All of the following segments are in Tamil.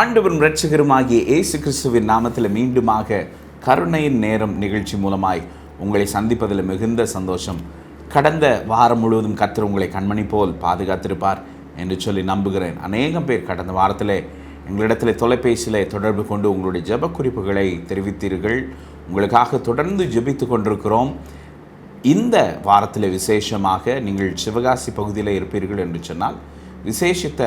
ஆண்டவரும் இரட்சகருமாகிய இயேசு கிறிஸ்துவின் நாமத்தில் மீண்டுமாக கருணையின் நேரம் நிகழ்ச்சி மூலமாய் உங்களை சந்திப்பதில் மிகுந்த சந்தோஷம். கடந்த வாரம் முழுவதும் கர்த்தர் உங்களை கண்மணி போல் பாதுகாத்திருப்பார் என்று சொல்லி நம்புகிறேன். அநேகம் பேர் கடந்த வாரத்தில் எங்களிடத்தில் தொலைபேசியில் தொடர்பு கொண்டு உங்களுடைய ஜெப குறிப்புகளை தெரிவித்தீர்கள். உங்களுக்காக தொடர்ந்து ஜெபித்து கொண்டிருக்கிறோம். இந்த வாரத்தில் விசேஷமாக நீங்கள் சிவகாசி பகுதியில் இருப்பீர்கள் என்று சொன்னால் விசேஷித்த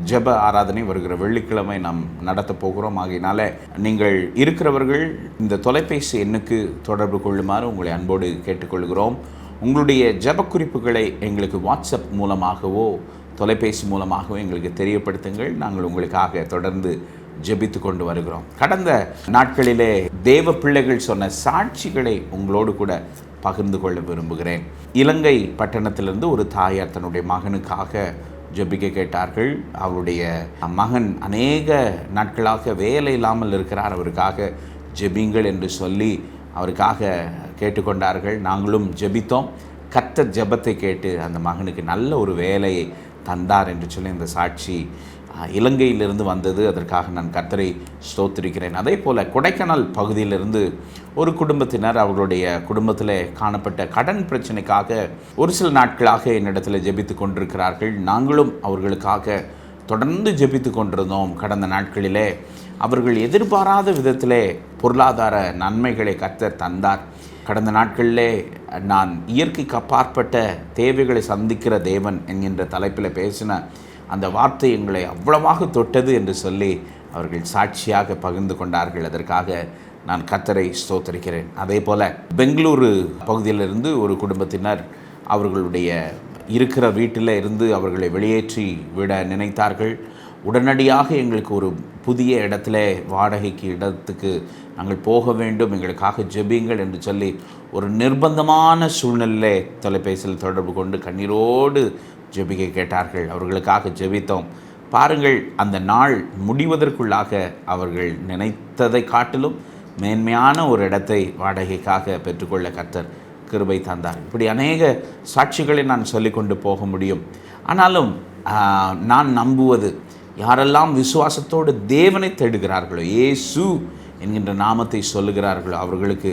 ஜெப ஆராதனை வருகிற வெள்ளிக்கிழமை நாம் நடத்தப் போகிறோம். ஆகையினால நீங்கள் இருக்கிறவர்கள் இந்த தொலைபேசி எண்ணுக்கு தொடர்பு கொள்ளுமாறு உங்களை அன்போடு கேட்டுக்கொள்கிறோம். உங்களுடைய ஜெப குறிப்புகளை எங்களுக்கு வாட்ஸ்அப் மூலமாகவோ தொலைபேசி மூலமாகவோ எங்களுக்கு தெரியப்படுத்துங்கள். நாங்கள் உங்களுக்காக தொடர்ந்து ஜெபித்து கொண்டு வருகிறோம். கடந்த நாட்களிலே தேவ பிள்ளைகள் சொன்ன சாட்சிகளை உங்களோடு கூட பகிர்ந்து கொள்ள விரும்புகிறேன். இலங்கை பட்டணத்திலிருந்து ஒரு தாயார் தன்னுடைய மகனுக்காக ஜெபிக்க கேட்டார்கள். அவருடைய மகன் அநேக நாட்களாக வேலை இல்லாமல் இருக்கிறார், அவருக்காக ஜெபிங்கள் என்று சொல்லி அவருக்காக கேட்டுக்கொண்டார்கள். நாங்களும் ஜெபித்தோம். கர்த்தர் ஜெபத்தை கேட்டு அந்த மகனுக்கு நல்ல ஒரு வேலையை தந்தார் என்று சொல்லி இந்த சாட்சி இலங்கையிலிருந்து வந்தது. அதற்காக நான் கர்த்தரை ஸ்தோத்திரிக்கிறேன். அதே போல் கொடைக்கானல் பகுதியிலிருந்து ஒரு குடும்பத்தினர் அவர்களுடைய குடும்பத்தில் காணப்பட்ட கடன் பிரச்சனைக்காக ஒரு சில நாட்களாக என்னிடத்தில் ஜெபித்து கொண்டிருக்கிறார்கள். நாங்களும் அவர்களுக்காக தொடர்ந்து ஜெபித்து கொண்டிருந்தோம். கடந்த நாட்களிலே அவர்கள் எதிர்பாராத விதத்திலே பொருளாதார நன்மைகளை கர்த்தர் தந்தார். கடந்த நாட்களிலே நான் இயற்கைக்கு அப்பாற்பட்ட தேவைகளை சந்திக்கிற தேவன் என்கின்ற தலைப்பில் பேசின அந்த வார்த்தை எங்களை அவ்வளவாக தொட்டது என்று சொல்லி அவர்கள் சாட்சியாக பகிர்ந்து கொண்டார்கள். அதற்காக நான் கர்த்தரை ஸ்தோத்திரிக்கிறேன். அதே போல் பெங்களூரு பகுதியிலிருந்து ஒரு குடும்பத்தினர் அவர்களுடைய இருக்கிற வீட்டில் இருந்து அவர்களை வெளியேற்றி விட நினைத்தார்கள். உடனடியாக எங்களுக்கு ஒரு புதிய இடத்துல வாடகைக்கு இடத்துக்கு நாங்கள் போக வேண்டும், எங்களுக்காக ஜெபிங்கள் என்று சொல்லி ஒரு நிர்பந்தமான சூழ்நிலையிலே தொலைபேசியில் தொடர்பு கொண்டு கண்ணீரோடு ஜெபிக்க கேட்டார்கள். அவர்களுக்காக ஜெபித்தோம். பாருங்கள், அந்த நாள் முடிவதற்குள்ளாக அவர்கள் நினைத்ததை காட்டிலும் மேன்மையான ஒரு இடத்தை வாடகைக்காக பெற்றுக்கொள்ள கர்த்தர் கிருபை தந்தார். இப்படி அநேக சாட்சிகளை நான் சொல்லிக்கொண்டு போக முடியும். ஆனாலும் நான் நம்புவது, யாரெல்லாம் விசுவாசத்தோடு தேவனை தேடுகிறார்களோ, இயேசு என்கின்ற நாமத்தை சொல்லுகிறார்களோ, அவர்களுக்கு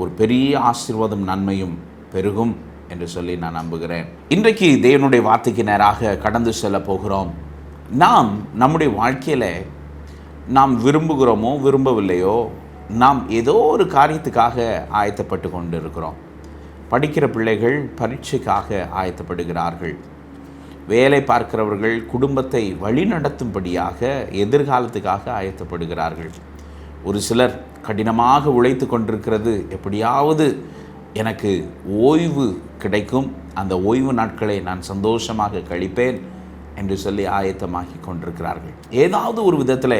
ஒரு பெரிய ஆசீர்வாதம் நன்மையும் பெருகும் என்று சொல்லி நான் நம்புகிறேன். இன்றைக்கு தேவனுடைய வார்த்தைக்கு நேராக கடந்து செல்ல போகிறோம். நாம் நம்முடைய வாழ்க்கையில் நாம் விரும்புகிறோமோ விரும்பவில்லையோ, நாம் ஏதோ ஒரு காரியத்துக்காக ஆயத்தப்பட்டு கொண்டு இருக்கிறோம். படிக்கிற பிள்ளைகள் பரீட்சைக்காக ஆயத்தப்படுகிறார்கள். வேலை பார்க்கிறவர்கள் குடும்பத்தை வழிநடத்தும்படியாக எதிர்காலத்துக்காக ஆயத்தப்படுகிறார்கள். ஒரு சிலர் கடினமாக உழைத்து கொண்டிருக்கிறது, எப்படியாவது எனக்கு ஓய்வு கிடைக்கும், அந்த ஓய்வு நாட்களை நான் சந்தோஷமாக கழிப்பேன் என்று சொல்லி ஆயத்தமாகி கொண்டிருக்கிறார்கள். ஏதாவது ஒரு விதத்தில்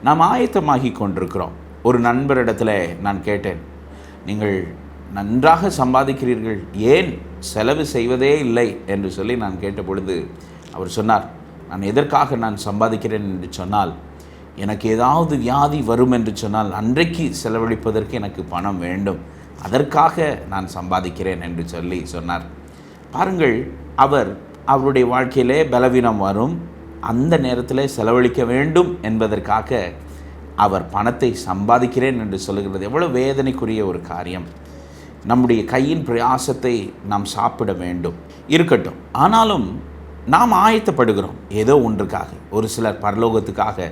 நாம் ஆயத்தமாகி கொண்டிருக்கிறோம். ஒரு நண்பரிடத்தில் நான் கேட்டேன், நீங்கள் நன்றாக சம்பாதிக்கிறீர்கள், ஏன் செலவு செய்வதே இல்லை என்று சொல்லி நான் கேட்ட பொழுது அவர் சொன்னார், நான் எதற்காக நான் சம்பாதிக்கிறேன் என்று சொன்னால், எனக்கு ஏதாவது வியாதி வரும் என்று சொன்னால் அன்றைக்கு செலவழிப்பதற்கு எனக்கு பணம் வேண்டும், அதற்காக நான் சம்பாதிக்கிறேன் என்று சொல்லி சொன்னார். பாருங்கள், அவருடைய வாழ்க்கையிலே பலவீனம் வரும், அந்த நேரத்தில் செலவழிக்க வேண்டும் என்பதற்காக அவர் பணத்தை சம்பாதிக்கிறேன் என்று சொல்லுகிறது எவ்வளோ வேதனைக்குரிய ஒரு காரியம். நம்முடைய கையின் பிரயாசத்தை நாம் சாப்பிட வேண்டும், இருக்கட்டும். ஆனாலும் நாம் ஆயத்தப்படுகிறோம் ஏதோ ஒன்றுக்காக. ஒரு சிலர் பரலோகத்துக்காக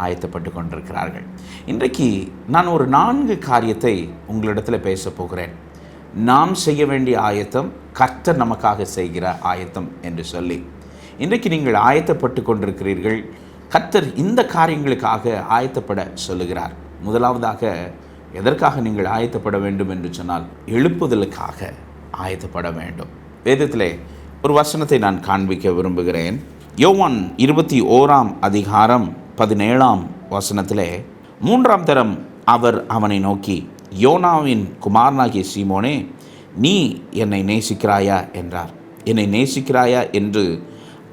ஆயத்தப்பட்டு கொண்டிருக்கிறார்கள். இன்றைக்கு நான் ஒரு 4 காரியத்தை உங்களிடத்தில் பேச போகிறேன். நாம் செய்ய வேண்டிய ஆயத்தம், கர்த்தர் நமக்காக செய்கிற ஆயத்தம் என்று சொல்லி. இன்றைக்கு நீங்கள் ஆயத்தப்பட்டு கொண்டிருக்கிறீர்கள். கர்த்தர் இந்த காரியங்களுக்காக ஆயத்தப்பட சொல்லுகிறார். முதலாவதாக எதற்காக நீங்கள் ஆயத்தப்பட வேண்டும் என்று சொன்னால், எழுப்புதலுக்காக ஆயத்தப்பட வேண்டும். வேதத்திலே ஒரு வசனத்தை நான் காண்பிக்க விரும்புகிறேன். யோவான் 21ஆம் அதிகாரம் 17ஆம் வசனத்திலே 3ஆம் தரம் அவர் அவனை நோக்கி, யோனாவின் குமாரனாகிய சீமோனே, நீ என்னை நேசிக்கிறாயா என்றார். என்னை நேசிக்கிறாயா என்று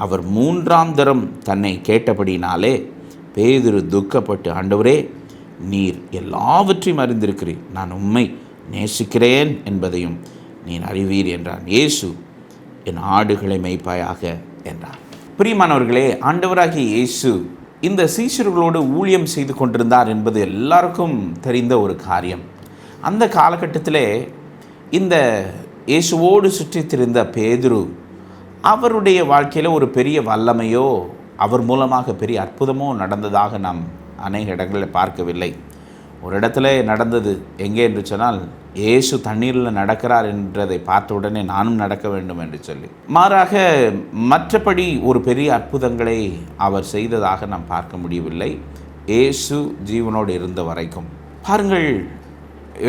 அவர் 3ஆம் தரம் தன்னை கேட்டபடினாலே பேதுரு துக்கப்பட்டு, ஆண்டவரே, நீர் எல்லாவற்றையும் அறிந்திருக்கிறீர், நான் உம்மை நேசிக்கிறேன் என்பதையும் நீர் அறிவீர் என்றான். இயேசு, என் ஆடுகளை மேய்ப்பாயாக என்றார். பிரியமானவர்களே, ஆண்டவராகிய இயேசு இந்த சீஷர்களோடு ஊழியம் செய்து கொண்டிருந்தார் என்பது எல்லாருக்கும் தெரிந்த ஒரு காரியம். அந்த காலகட்டத்திலே இந்த இயேசுவோடு சுற்றித் திரிந்த பேதுரு, அவருடைய வாழ்க்கையில் ஒரு பெரிய வல்லமையோ அவர் மூலமாக பெரிய அற்புதமோ நடந்ததாக நாம் அநேக இடங்களில் பார்க்கவில்லை. ஒரு இடத்துல நடந்தது. எங்கே என்று சொன்னால், இயேசு தண்ணீரில் நடக்கிறார் என்றதை பார்த்த உடனே நானும் நடக்க வேண்டும் என்று சொல்லி. மாறாக மற்றபடி ஒரு பெரிய அற்புதங்களை அவர் செய்ததாக நாம் பார்க்க முடியவில்லை, இயேசு ஜீவனோடு இருந்த வரைக்கும். பாருங்கள்,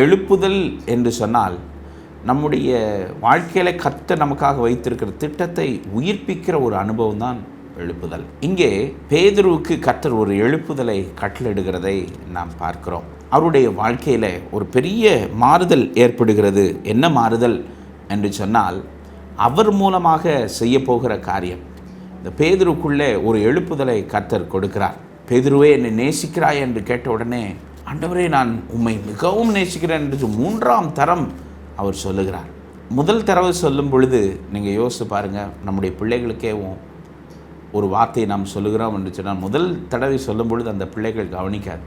எழுப்புதல் என்று சொன்னால் நம்முடைய வாழ்க்கையில் கர்த்தர் நமக்காக வைத்திருக்கிற திட்டத்தை உயிர்ப்பிக்கிற ஒரு அனுபவம் தான் எழுப்புதல். இங்கே பேதுருவுக்கு கர்த்தர் ஒரு எழுப்புதலை கட்டளையிடுகிறதை நாம் பார்க்கிறோம். அவருடைய வாழ்க்கையில் ஒரு பெரிய மாறுதல் ஏற்படுகிறது. என்ன மாறுதல் என்று சொன்னால், அவர் மூலமாக செய்ய போகிற காரியம். இந்த பேதுருக்குள்ளே ஒரு எழுப்புதலை கர்த்தர் கொடுக்கிறார். பேதுருவே, என்னை நேசிக்கிறாய் என்று கேட்ட உடனே, ஆண்டவரே, நான் உம்மை மிகவும் நேசிக்கிறேன் என்று 3ஆம் தரம் அவர் சொல்லுகிறார். முதல் தடவை சொல்லும் பொழுது நீங்கள் யோசித்து பாருங்கள், நம்முடைய பிள்ளைகளுக்கே ஒரு வார்த்தையை நாம் சொல்லுகிறோம் என்று சொன்னால், முதல் தடவை சொல்லும் பொழுது அந்த பிள்ளைகள் கவனிக்காது.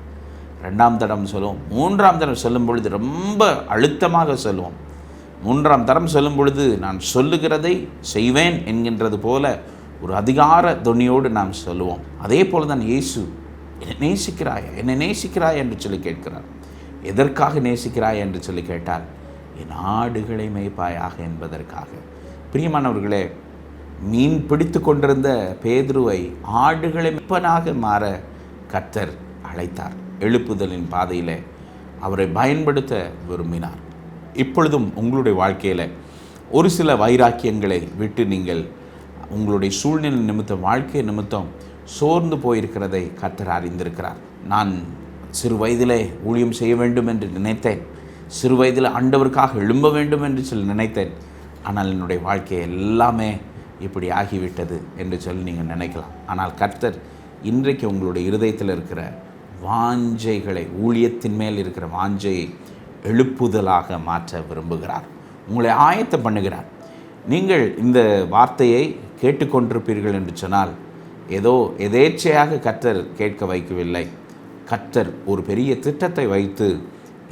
2ஆம் தடம் சொல்லுவோம், 3ஆம் தடம் சொல்லும் பொழுது ரொம்ப அழுத்தமாக சொல்லுவோம். 3ஆம் தரம் சொல்லும் பொழுது நான் சொல்லுகிறதை செய்வேன் என்கின்றது போல ஒரு அதிகார துணியோடு நாம் சொல்லுவோம். அதே போல தான் இயேசு, என்னை நேசிக்கிறாய் என்று சொல்லி கேட்கிறார். எதற்காக நேசிக்கிறாய் என்று சொல்லி கேட்டால், என் ஆடுகளை மேய்ப்பாயாக என்பதற்காக. பிரியமானவர்களே, மீன் பிடித்து கொண்டிருந்த பேதுருவை ஆடுகளை மேய்ப்பனாக மாற கர்த்தர் அழைத்தார். எழுப்புதலின் பாதையில் அவரை பயன்படுத்த விரும்பினார். இப்பொழுதும் உங்களுடைய வாழ்க்கையில் ஒரு சில வைராக்கியங்களை விட்டு நீங்கள் உங்களுடைய சூழ்நிலை நிமித்தம், வாழ்க்கை நிமித்தம் சோர்ந்து போயிருக்கிறதை கர்த்தர் அறிந்திருக்கிறார். நான் சிறு வயதிலே ஊழியம் செய்ய வேண்டும் என்று நினைத்தேன், சிறு வயதில் ஆண்டவருக்காக எழும்ப வேண்டும் என்று சொல்லி நினைத்தேன், ஆனால் என்னுடைய வாழ்க்கை எல்லாமே இப்படி ஆகிவிட்டது என்று சொல்லி நீங்கள் நினைக்கலாம். ஆனால் கர்த்தர் இன்றைக்கு உங்களுடைய இருதயத்தில் இருக்கிற வாஞ்சைகளை, ஊழியத்தின் மேல் இருக்கிற வாஞ்சையை எழுப்புதலாக மாற்ற விரும்புகிறார். உங்களை ஆயத்தம் பண்ணுகிறார். நீங்கள் இந்த வார்த்தையை கேட்டுக்கொண்டிருப்பீர்கள் என்று சொன்னால், ஏதோ எதேச்சையாக கர்த்தர் கேட்க வைக்கவில்லை. கர்த்தர் ஒரு பெரிய திட்டத்தை வைத்து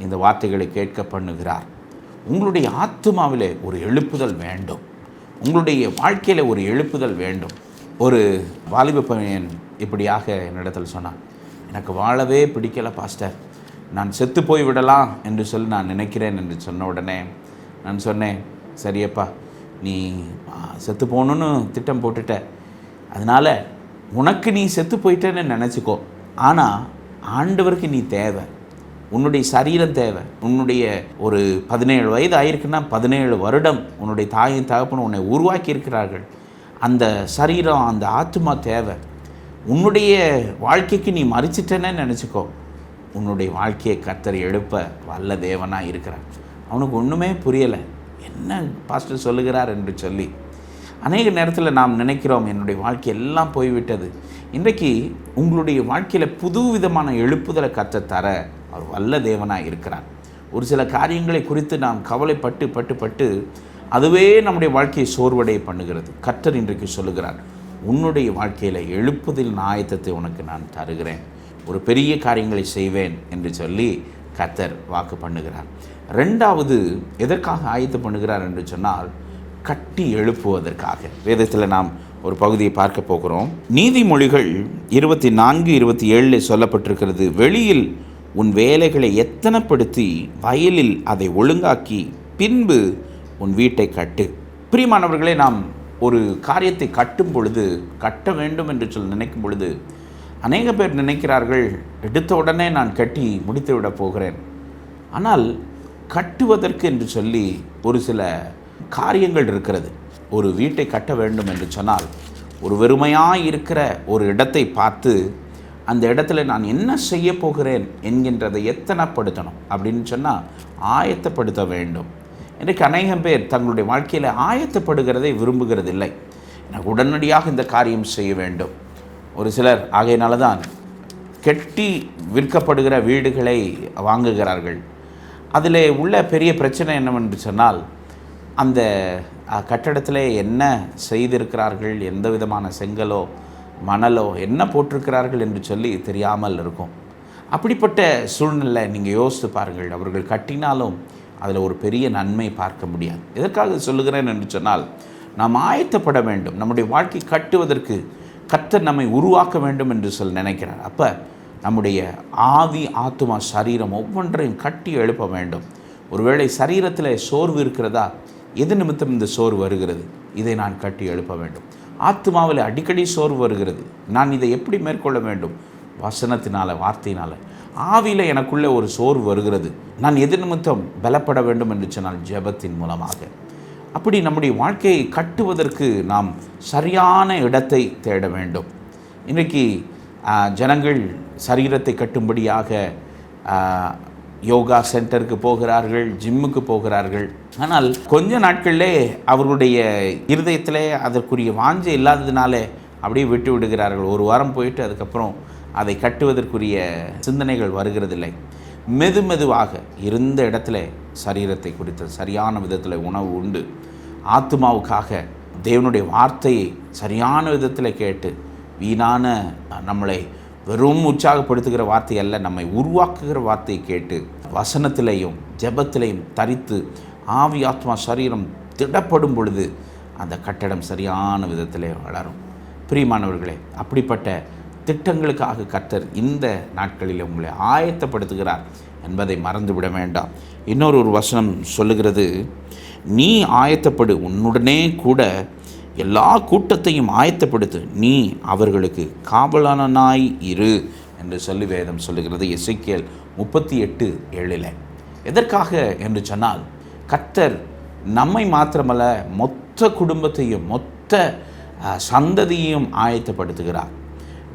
இந்த வார்த்தைகளை கேட்க பண்ணுகிறார். உங்களுடைய ஆத்துமாவிலே ஒரு எழுப்புதல் வேண்டும். உங்களுடைய வாழ்க்கையில் ஒரு எழுப்புதல் வேண்டும். ஒரு வாலிப பையன் இப்படியாக என்னிடத்தில் சொன்னான், எனக்கு வாழவே பிடிக்கலை பாஸ்டர், நான் செத்து போய் விடலாம் என்று சொல்லி நான் நினைக்கிறேன் என்று சொன்ன உடனே நான் சொன்னேன், சரியப்பா, நீ செத்து போகணுன்னு திட்டம் போட்டுட்ட, அதனால் உனக்கு நீ செத்து போயிட்டேன்னு நினச்சிக்கோ. ஆனால் ஆண்டவருக்கு நீ தேவை, உன்னுடைய சரீரம் தேவை. உன்னுடைய ஒரு 17 வயது ஆயிருக்குன்னா 17 வருடம் உன்னுடைய தாயும் தகப்பனும் உன்னை உருவாக்கி இருக்கிறார்கள். அந்த சரீரம், அந்த ஆத்மா தேவை. உன்னுடைய வாழ்க்கைக்கு நீ மறிச்சிட்டேன்னு நினச்சிக்கோ. உன்னுடைய வாழ்க்கையை கர்த்தர் எழுப்ப வல்ல தேவனாக இருக்கிறார். அவனுக்கு ஒன்றுமே புரியலை, என்ன பாஸ்டர் சொல்லுகிறார் என்று சொல்லி. அநேக நேரத்தில் நாம் நினைக்கிறோம், என்னுடைய வாழ்க்கை எல்லாம் போய்விட்டது. இன்றைக்கு உங்களுடைய வாழ்க்கையில் புது விதமான எழுப்புதலை கர்த்தர் தர அவர் வல்ல தேவனாக இருக்கிறார். ஒரு சில காரியங்களை குறித்து நாம் கவலைப்பட்டு பட்டு பட்டு அதுவே நம்முடைய வாழ்க்கையை சோர்வடைய பண்ணுகிறது. கர்த்தர் இன்றைக்கு சொல்லுகிறார், உன்னுடைய வாழ்க்கையில் எழுப்புதலின் ஆயத்தத்தை உனக்கு நான் தருகிறேன், ஒரு பெரிய காரியங்களை செய்வேன் என்று சொல்லி கர்த்தர் வாக்கு பண்ணுகிறார். 2வது எதற்காக ஆயத்தம் பண்ணுகிறார் என்று சொன்னால், கட்டி எழுப்புவதற்காக. வேதத்தில் நாம் ஒரு பகுதியை பார்க்க போகிறோம். நீதிமொழிகள் 24:27 சொல்லப்பட்டிருக்கிறது, வெளியில் உன் வேலைகளை எத்தனைப்படுத்தி வயலில் அதை ஒழுங்காக்கி பின்பு உன் வீட்டை கட்டு. பிரியமானவர்களே, நாம் ஒரு காரியத்தை கட்டும் பொழுது, கட்ட வேண்டும் என்று சொல்லி நினைக்கும் பொழுது, அநேக பேர் நினைக்கிறார்கள், எடுத்த உடனே நான் கட்டி முடித்து விட போகிறேன். ஆனால் கட்டுவதற்கு என்று சொல்லி ஒரு சில காரியங்கள் இருக்கிறது. ஒரு வீட்டை கட்ட வேண்டும் என்று சொன்னால், ஒரு வெறுமையாக இருக்கிற ஒரு இடத்தை பார்த்து அந்த இடத்துல நான் என்ன செய்ய போகிறேன் என்கின்றதை எத்தனைப்படுத்தணும் அப்படின்னு சொன்னால் ஆயத்தப்படுத்த வேண்டும். இன்றைக்கு அநேகம் பேர் தங்களுடைய வாழ்க்கையில் ஆயத்தப்படுகிறதை விரும்புகிறதில்லை. எனக்கு உடனடியாக இந்த காரியம் செய்ய வேண்டும். ஒரு சிலர் ஆகையினால தான் கெட்டி விற்கப்படுகிற வீடுகளை வாங்குகிறார்கள். அதில் உள்ள பெரிய பிரச்சனை என்னவென்று சொன்னால், அந்த கட்டடத்தில் என்ன செய்திருக்கிறார்கள், எந்த விதமான செங்கலோ மணலோ என்ன போட்டிருக்கிறார்கள் என்று சொல்லி தெரியாமல் இருக்கும். அப்படிப்பட்ட சூழ்நிலை நீங்கள் யோசித்து பாருங்கள். அவர்கள் கட்டினாலும் அதில் ஒரு பெரிய நன்மை பார்க்க முடியாது. எதற்காக சொல்லுகிறேன் என்று சொன்னால், நாம் ஆயத்தப்பட வேண்டும். நம்முடைய வாழ்க்கை கட்டுவதற்கு கர்த்தர் நம்மை உருவாக்க வேண்டும் என்று நினைக்கிறார். அப்போ நம்முடைய ஆவி, ஆத்துமா, சரீரம் ஒவ்வொன்றையும் கட்டி எழுப்ப வேண்டும். ஒருவேளை சரீரத்தில் சோர்வு இருக்கிறதா? எது நிமித்தம் இந்த சோர்வு வருகிறது? இதை நான் கட்டி எழுப்ப வேண்டும். ஆத்துமாவில் அடிக்கடி சோர்வு வருகிறது, நான் இதை எப்படி மேற்கொள்ள வேண்டும்? வசனத்தினால, வார்த்தையினால். ஆவியில் எனக்குள்ளே ஒரு சோர்வு வருகிறது, நான் எது நிமித்தம் பலப்பட வேண்டும் என்று சொன்னால் ஜெபத்தின் மூலமாக. அப்படி நம்முடைய வாழ்க்கையை கட்டுவதற்கு நாம் சரியான இடத்தை தேட வேண்டும். இன்றைக்கு ஜனங்கள் சரீரத்தை கட்டும்படியாக யோகா சென்டருக்கு போகிறார்கள், ஜிம்முக்கு போகிறார்கள். ஆனால் கொஞ்ச நாட்களிலே அவர்களுடைய இருதயத்திலே அதற்குரிய வாஞ்சை இல்லாததினாலே அப்படியே விட்டு விடுகிறார்கள். ஒரு வாரம் போயிட்டு அதுக்கப்புறம் அதை கட்டுவதற்குரிய சிந்தனைகள் வருகிறதில்லை. மெதுவாக இருந்த இடத்துல சரீரத்தை குறித்த சரியான விதத்தில் உணவு உண்டு, ஆத்துமாவுக்காக தேவனுடைய வார்த்தையை சரியான விதத்தில் கேட்டு, வீணான நம்மளை வெறும் உற்சாகப்படுத்துகிற வார்த்தை அல்ல, நம்மை உருவாக்குகிற வார்த்தையை கேட்டு வசனத்திலையும் ஜெபத்திலையும் தரித்து ஆவி, ஆத்மா, சரீரம் திடப்படும் பொழுது அந்த கட்டடம் சரியான விதத்திலே வளரும். பிரியமானவர்களே, அப்படிப்பட்ட திட்டங்களுக்காக கர்த்தர் இந்த நாட்களில் உங்களை ஆயத்தப்படுத்துகிறார் என்பதை மறந்துவிட வேண்டாம். இன்னொரு வசனம் சொல்லுகிறது, நீ ஆயத்தப்படு, உன்னுடனே கூட எல்லா கூட்டத்தையும் ஆயத்தப்படுத்து, நீ அவர்களுக்கு காவலானாய் இரு என்று சொல்லி வேதம் சொல்லுகிறது. எசேக்கியேல் 38:7. எதற்காக என்று சொன்னால், கர்த்தர் நம்மை மாத்திரமல்ல மொத்த குடும்பத்தையும் மொத்த சந்ததியையும் ஆயத்தப்படுத்துகிறார்.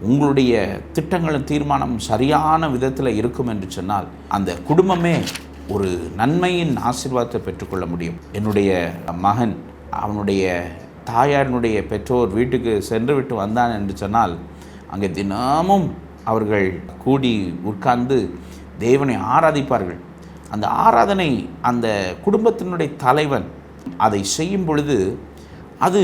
உங்களுடைய திட்டங்களும் தீர்மானம் சரியான விதத்தில் இருக்கும் என்று சொன்னால் அந்த குடும்பமே ஒரு நன்மையின் ஆசீர்வாதத்தை பெற்றுக்கொள்ள முடியும். என்னுடைய மகன் அவனுடைய தாயாரினுடைய பெற்றோர் வீட்டுக்கு சென்று விட்டு வந்தான் என்று சொன்னால் அங்கே தினமும் அவர்கள் கூடி உட்கார்ந்து தேவனை ஆராதிப்பார்கள். அந்த ஆராதனை அந்த குடும்பத்தினுடைய தலைவன் அதை செய்யும் பொழுது அது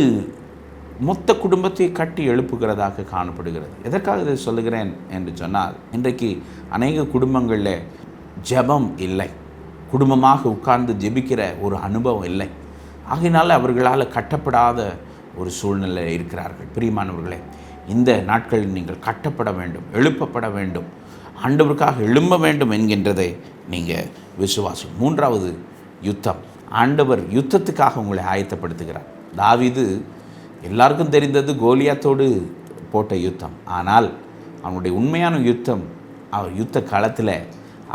மொத்த குடும்பத்தை கட்டி எழுப்புகிறதாக காணப்படுகிறது. எதற்காக இதை சொல்லுகிறேன் என்று சொன்னால், இன்றைக்கு அநேக குடும்பங்களில் ஜெபம் இல்லை, குடும்பமாக உட்கார்ந்து ஜெபிக்கிற ஒரு அனுபவம் இல்லை. ஆகையினால அவர்களால் கட்டப்படாத ஒரு சூழ்நிலை இருக்கிறார்கள். பிரியமானவர்களே, இந்த நாட்களில் நீங்கள் கட்டப்பட வேண்டும், எழுப்பப்பட வேண்டும், ஆண்டவருக்காக எழும்ப வேண்டும் என்கின்றதை நீங்கள் விசுவாசம். 3வது யுத்தம். ஆண்டவர் யுத்தத்துக்காக உங்களை ஆயத்தப்படுத்துகிறார். தாவீது எல்லாருக்கும் தெரிந்தது கோலியாத்தோடு போட்ட யுத்தம். ஆனால் அவனுடைய உண்மையான யுத்தம், அவர் யுத்த களத்தில்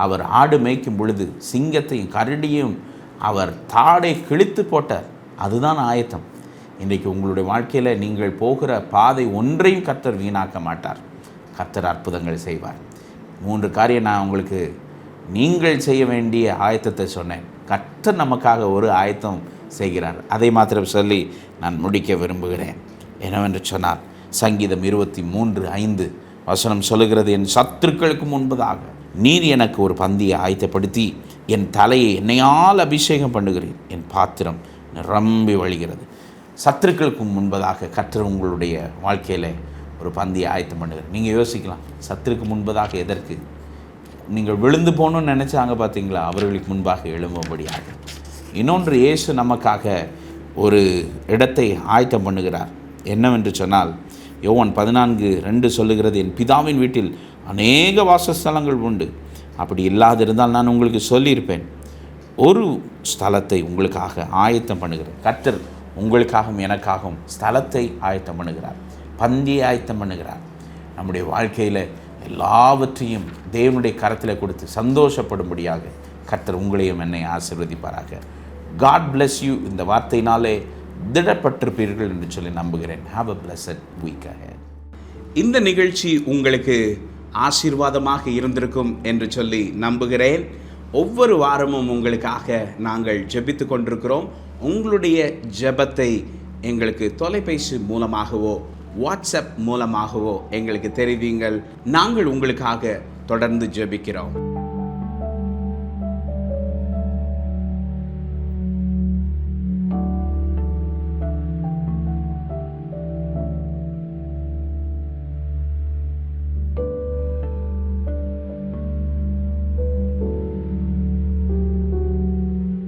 அவர் ஆடு மேய்க்கும் பொழுது சிங்கத்தையும் கரடியும் அவர் தாடை கிழித்து போட்டார். அதுதான் ஆயத்தம். இன்றைக்கு உங்களுடைய வாழ்க்கையில் நீங்கள் போகிற பாதை ஒன்றையும் கர்த்தர் வீணாக்க மாட்டார். கர்த்தர் அற்புதங்கள் செய்வார். 3 காரியம் நான் உங்களுக்கு நீங்கள் செய்ய வேண்டிய ஆயத்தத்தை சொன்னேன். கர்த்தர் நமக்காக ஒரு ஆயத்தம் செய்கிறார். அதை மாத்திரம் சொல்லி நான் முடிக்க விரும்புகிறேன். என்னவென்று சொன்னார், சங்கீதம் 23:5 வசனம் சொல்லுகிறது, என் சத்துருக்களுக்கு முன்பதாக நீர் எனக்கு ஒரு பந்தியை ஆயத்தப்படுத்தி என் தலையை எண்ணெயால் அபிஷேகம் பண்ணுகிறேன், என் பாத்திரம் நிரம்பி வழிகிறது. சத்துருக்களுக்கு முன்பதாக கர்த்தர் உங்களுடைய வாழ்க்கையில் ஒரு பந்தியை ஆயத்தம் பண்ணுகிறார். நீங்கள் யோசிக்கலாம், சத்துருக்கு முன்பதாக எதற்கு? நீங்கள் விழுந்து போகணும்னு நினச்சாங்க பார்த்தீங்களா, அவர்களுக்கு முன்பாக எழும்பும்படியாக. இன்னொன்று, இயேசு நமக்காக ஒரு இடத்தை ஆயத்தம் பண்ணுகிறார். என்னவென்று சொன்னால், யோவான் 14:2 சொல்லுகிறது, என் பிதாவின் வீட்டில் அநேக வாசஸ்தலங்கள் உண்டு, அப்படி இல்லாதிருந்தால் நான் உங்களுக்கு சொல்லியிருப்பேன். ஒரு ஸ்தலத்தை உங்களுக்காக ஆயத்தம் பண்ணுகிறார். கர்த்தர் உங்களுக்காகவும் எனக்காகவும் ஸ்தலத்தை ஆயத்தம் பண்ணுகிறார், பந்தியை ஆயத்தம் பண்ணுகிறார். நம்முடைய வாழ்க்கையில் எல்லாவற்றையும் தேவனுடைய கரத்தில் கொடுத்து சந்தோஷப்படும்படியாக கர்த்தர் உங்களையும் என்னை ஆசீர்வதிப்பாராக. God bless you. இந்த வார்த்தையினாலே திடப்பட்டிருப்பீர்கள் என்று சொல்லி நம்புகிறேன். Have a blessed week ahead. இந்த நிகழ்ச்சி உங்களுக்கு ஆசீர்வாதமாக இருந்திருக்கும் என்று சொல்லி நம்புகிறேன். ஒவ்வொரு வாரமும் உங்களுக்காக நாங்கள் ஜெபித்து கொண்டிருக்கிறோம். உங்களுடைய ஜெபத்தை எங்களுக்கு தொலைபேசி மூலமாகவோ வாட்ஸ்அப் மூலமாகவோ எங்களுக்கு தெரிவிங்கள். நாங்கள் உங்களுக்காக தொடர்ந்து ஜெபிக்கிறோம்.